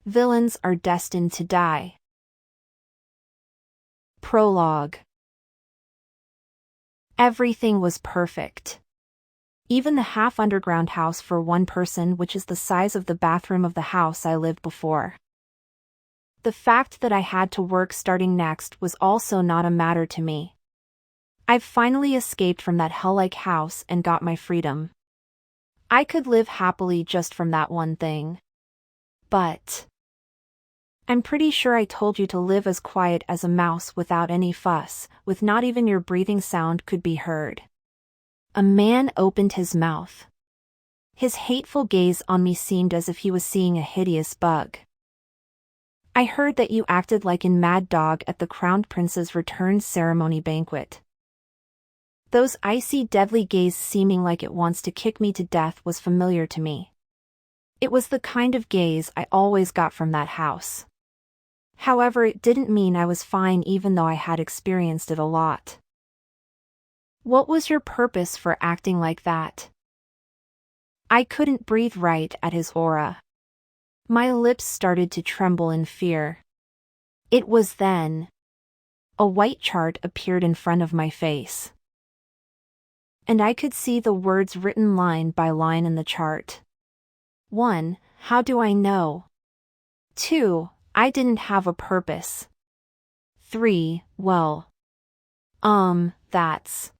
Villains are destined to die. Prologue. Everything was perfect. Even the half-underground house for one person, which is the size of the bathroom of the house I lived before. The fact that I had to work starting next was also not a matter to me. I've finally escaped from that hell-like house and got my freedom. I could live happily just from that one thing. But I'm pretty sure I told you to live as quiet as a mouse without any fuss, with not even your breathing sound could be heard. A man opened his mouth. His hateful gaze on me seemed as if he was seeing a hideous bug. I heard that you acted like in Mad Dog at the Crowned Prince's return ceremony banquet. Those icy deadly gaze seeming like it wants to kick me to death was familiar to me. It was the kind of gaze I always got from that house. However, it didn't mean I was fine even though I had experienced it a lot. What was your purpose for acting like that? I couldn't breathe right at his aura. My lips started to tremble in fear. It was then. A white chart appeared in front of my face. And I could see the words written line by line in the chart. 1. How do I know? 2. I didn't have a purpose. 3. Well. That's.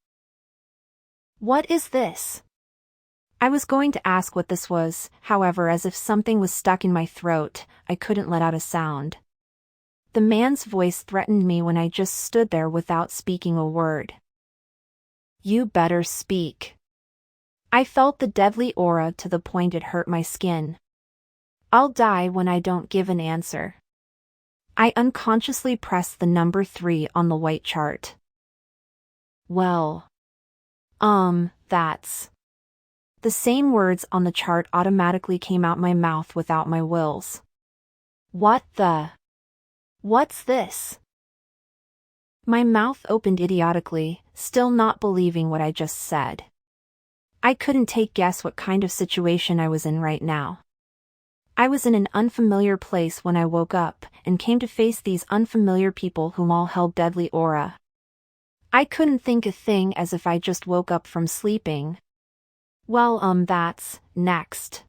What is this? I was going to ask what this was, however, as if something was stuck in my throat, I couldn't let out a sound. The man's voice threatened me when I just stood there without speaking a word. You better speak. I felt the deadly aura to the point it hurt my skin. I'll die when I don't give an answer. I unconsciously pressed the number 3 on the white chart. Well. That's. The same words on the chart automatically came out my mouth without my wills. What the? What's this? My mouth opened idiotically, still not believing what I just said. I couldn't guess what kind of situation I was in right now. I was in an unfamiliar place when I woke up, and came to face these unfamiliar people whom all held deadly aura. I couldn't think a thing as if I just woke up from sleeping. Well, that's next.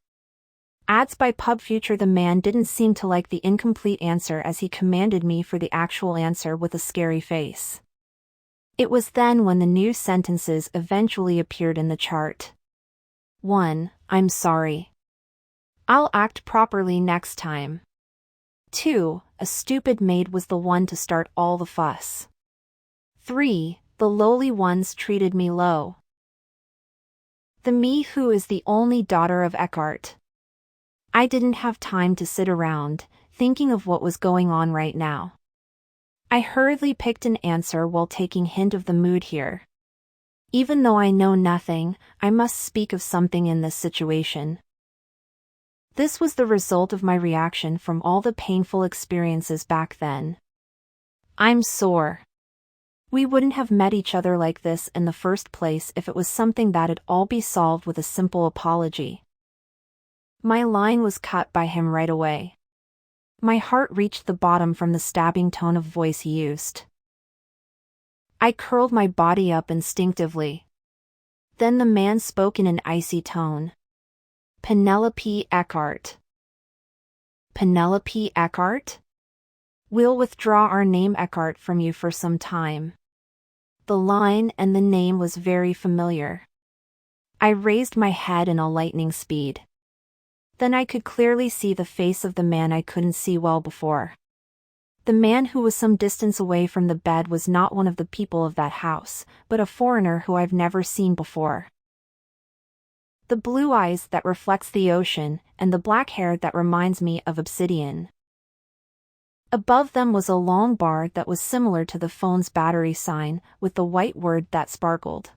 Ads by Pub Future. The man didn't seem to like the incomplete answer as he commanded me for the actual answer with a scary face. It was then when the new sentences eventually appeared in the chart. 1. I'm sorry. I'll act properly next time. 2. A stupid maid was the one to start all the fuss. 3. The lowly ones treated me low. The me who is the only daughter of Eckart. I didn't have time to sit around, thinking of what was going on right now. I hurriedly picked an answer while taking hint of the mood here. Even though I know nothing, I must speak of something in this situation. This was the result of my reaction from all the painful experiences back then. I'm sore. We wouldn't have met each other like this in the first place if it was something that'd all be solved with a simple apology. My line was cut by him right away. My heart reached the bottom from the stabbing tone of voice he used. I curled my body up instinctively. Then the man spoke in an icy tone. Penelope Eckart. Penelope Eckart? We'll withdraw our name Eckart from you for some time. The line and the name was very familiar. I raised my head in a lightning speed. Then I could clearly see the face of the man I couldn't see well before. The man who was some distance away from the bed was not one of the people of that house, but a foreigner who I've never seen before. The blue eyes that reflects the ocean, and the black hair that reminds me of obsidian. Above them was a long bar that was similar to the phone's battery sign, with the white word that sparkled.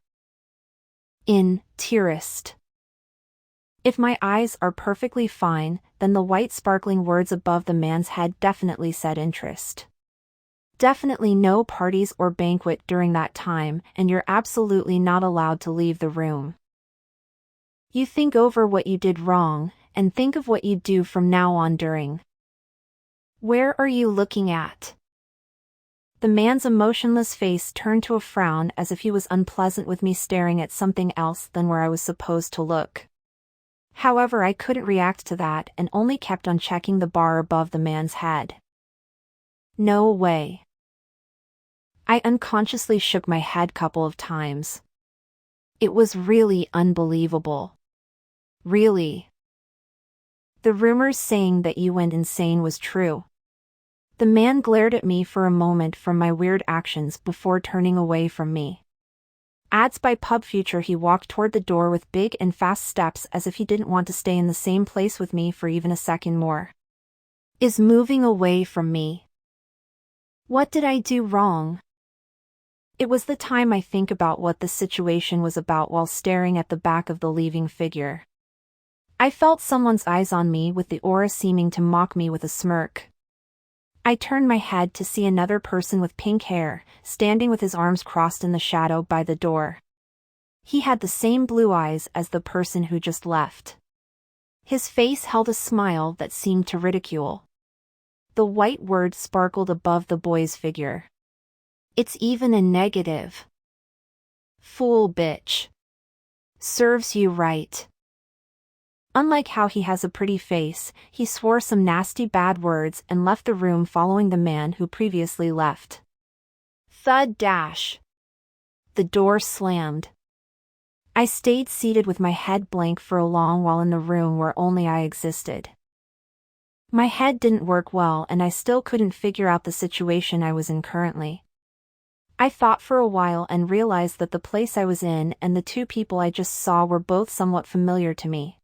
In Tourist. If my eyes are perfectly fine, then the white sparkling words above the man's head definitely said interest. Definitely no parties or banquet during that time, and you're absolutely not allowed to leave the room. You think over what you did wrong, and think of what you'd do from now on during Where are you looking at? The man's emotionless face turned to a frown as if he was unpleasant with me staring at something else than where I was supposed to look. However, I couldn't react to that and only kept on checking the bar above the man's head. No way. I unconsciously shook my head couple of times. It was really unbelievable. Really. The rumors saying that you went insane was true. The man glared at me for a moment from my weird actions before turning away from me. Ads by Pub Future. He walked toward the door with big and fast steps as if he didn't want to stay in the same place with me for even a second more. Is moving away from me. What did I do wrong? It was the time I think about what the situation was about while staring at the back of the leaving figure. I felt someone's eyes on me with the aura seeming to mock me with a smirk. I turned my head to see another person with pink hair, standing with his arms crossed in the shadow by the door. He had the same blue eyes as the person who just left. His face held a smile that seemed to ridicule. The white word sparkled above the boy's figure. It's even a negative. Fool bitch. Serves you right. Unlike how he has a pretty face, he swore some nasty bad words and left the room following the man who previously left. Thud dash. The door slammed. I stayed seated with my head blank for a long while in the room where only I existed. My head didn't work well and I still couldn't figure out the situation I was in currently. I thought for a while and realized that the place I was in and the two people I just saw were both somewhat familiar to me.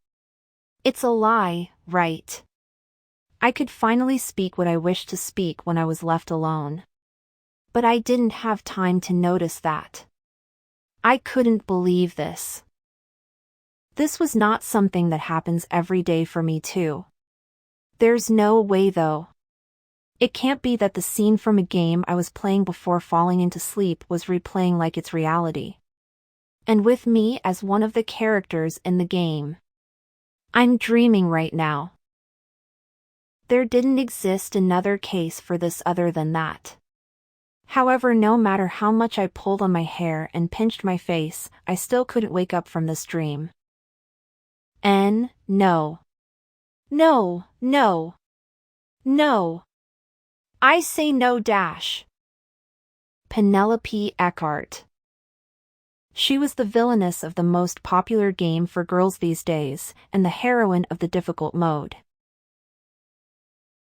It's a lie, right? I could finally speak what I wished to speak when I was left alone. But I didn't have time to notice that. I couldn't believe this. This was not something that happens every day for me too. There's no way though. It can't be that the scene from a game I was playing before falling into sleep was replaying like it's reality. And with me as one of the characters in the game. I'm dreaming right now. There didn't exist another case for this other than that. However, no matter how much I pulled on my hair and pinched my face, I still couldn't wake up from this dream. No. No, no. No. I say no dash. Penelope Eckart. She was the villainess of the most popular game for girls these days, and the heroine of the difficult mode.